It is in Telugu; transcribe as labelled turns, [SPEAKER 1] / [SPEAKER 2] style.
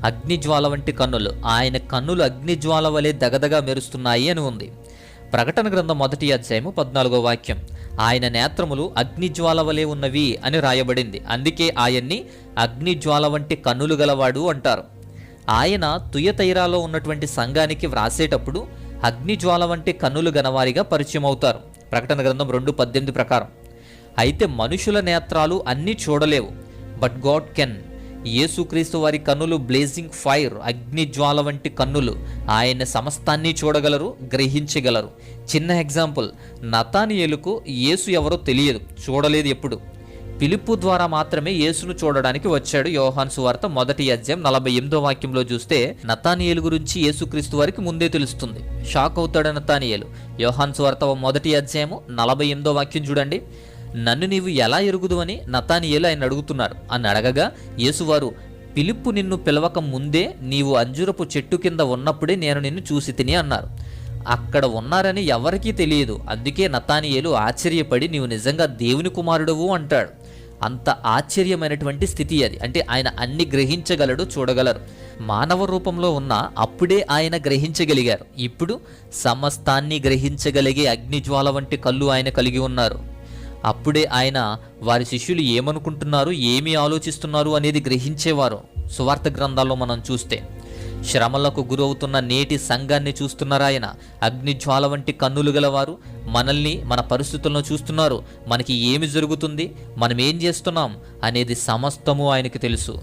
[SPEAKER 1] అగ్నిజ్వాల వంటి కన్నులు, ఆయన కన్నులు అగ్నిజ్వాల వలె దగదగా మెరుస్తున్నాయి అని ఉంది. ప్రకటన గ్రంథం 1వ అధ్యాయము 14వ వాక్యం, ఆయన నేత్రములు అగ్నిజ్వాల వలె ఉన్నవి అని రాయబడింది. అందుకే ఆయన్ని అగ్నిజ్వాల వంటి కన్నులు గలవాడు అంటారు. ఆయన తుయతైరాలో ఉన్నటువంటి సంఘానికి వ్రాసేటప్పుడు అగ్నిజ్వాల వంటి కన్నులు గనవారిగా పరిచయం అవుతారు, ప్రకటన గ్రంథం 2:18 ప్రకారం. అయితే మనుషుల నేత్రాలు అన్నీ చూడలేవు, బట్ గాడ్ కెన్. యేసుక్రీస్తు వారి కన్నులు బ్లేజింగ్ ఫైర్, అగ్నిజ్వాల వంటి కన్నులు. ఆయన సమస్తాన్ని చూడగలరు, గ్రహించగలరు. చిన్న ఎగ్జాంపుల్, నతానియేలుకు యేసు ఎవరో తెలియదు, చూడలేదు ఎప్పుడు. ఫిలిప్పు ద్వారా మాత్రమే యేసును చూడడానికి వచ్చాడు. యోహాను సువార్త 1వ అధ్యాయం 48వ వాక్యంలో చూస్తే నతానియేలు గురించి యేసుక్రీస్తు వారికి ముందే తెలుస్తుంది. షాక్ అవుతాడు నతానియేలు. యోహాను సువార్త 1వ అధ్యాయము 48వ వాక్యం చూడండి. నన్ను నీవు ఎలా ఎరుగుదు అని నతానియేలు ఆయన అడుగుతున్నారు. అని అడగగా యేసువారు, ఫిలిప్పు నిన్ను పిలవక ముందే నీవు అంజురపు చెట్టు కింద ఉన్నప్పుడే నేను నిన్ను చూసి తిని అన్నారు. అక్కడ ఉన్నారని ఎవరికీ తెలియదు. అందుకే నతానియేలు ఆశ్చర్యపడి నీవు నిజంగా దేవుని కుమారుడువు అంటాడు. అంత ఆశ్చర్యమైనటువంటి స్థితి అది. అంటే ఆయన అన్ని గ్రహించగలడు, చూడగలరు. మానవ రూపంలో ఉన్న అప్పుడే ఆయన గ్రహించగలిగారు. ఇప్పుడు సమస్తాన్ని గ్రహించగలిగే అగ్నిజ్వాల వంటి కళ్ళు ఆయన కలిగి ఉన్నారు. అప్పుడే ఆయన వారి శిష్యులు ఏమనుకుంటున్నారు, ఏమి ఆలోచిస్తున్నారు అనేది గ్రహించేవారు. సువార్త గ్రంథాల్లో మనం చూస్తే శ్రమలకు గురవుతున్న నేటి సంఘాన్ని చూస్తున్నారా ఆయన. అగ్నిజ్వాల వంటి కన్నులు గలవారు. మనల్ని, మన పరిస్థితులను చూస్తున్నారు. మనకి ఏమి జరుగుతుంది, మనం ఏం చేస్తున్నాం అనేది సమస్తము ఆయనకి తెలుసు.